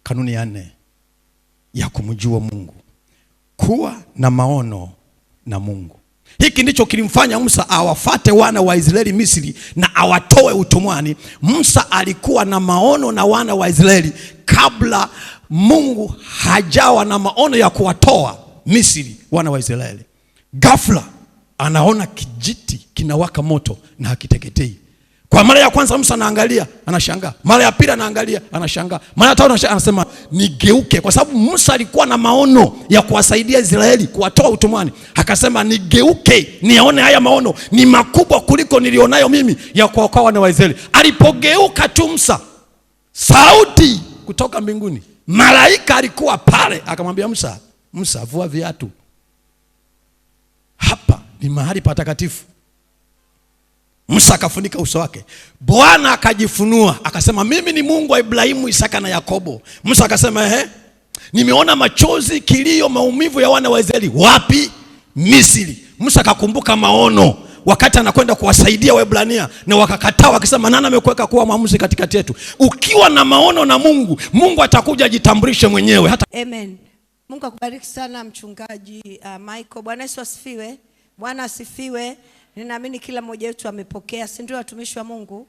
Kanuni ya 4 ya kumjua Mungu. Kuwa na maono na Mungu. Hiki ndicho kilimfanya Musa awafate wana wa Israeli Misri na awatoe utumwani. Musa alikuwa na maono na wana wa Israeli kabla Mungu hajawa na maono ya kuwatoa Misri wana wa Israeli. Ghafla anaona kijiti kinawaka moto na hakiteketei. Kwa mara ya kwanza Musa anaangalia, anashangaa. Mara ya pili anaangalia, anashangaa. Mara ya tatu anasema nigeuke, kwa sababu Musa alikuwa na maono ya kuwasaidia Israeli kuwatoa utumwani. Akasema nigeuke, nione haya maono ni makubwa kuliko nilionayo mimi ya kuokoa wana wa Israeli. Alipogeuka tu Musa, sauti kutoka mbinguni, malaika alikuwa pale, akamwambia Musa, Musa, vua viatu. Hapa ni mahali patakatifu. Musa akafunika uso wake. Bwana akajifunua, akasema mimi ni Mungu wa Ibrahimu, Isaka na Yakobo. Musa akasema nimeona machozi, kilio, maumivu ya wana wa Israeli. Wapi? Misri. Musa akakumbuka maono wakati anakwenda kuwasaidia Waebrania, na wakakataa wakisema nani amekuweka kuwa mwamuzi katikati yetu? Ukiwa na maono na Mungu, Mungu atakuja ajitambulishe mwenyewe hata. Amen. Mungu akubariki sana mchungaji Michael. Bwana Yesu asifiwe. Bwana asifiwe. Ninaamini kila mmoja wetu amepokea, si ndio watumishi wa Mungu?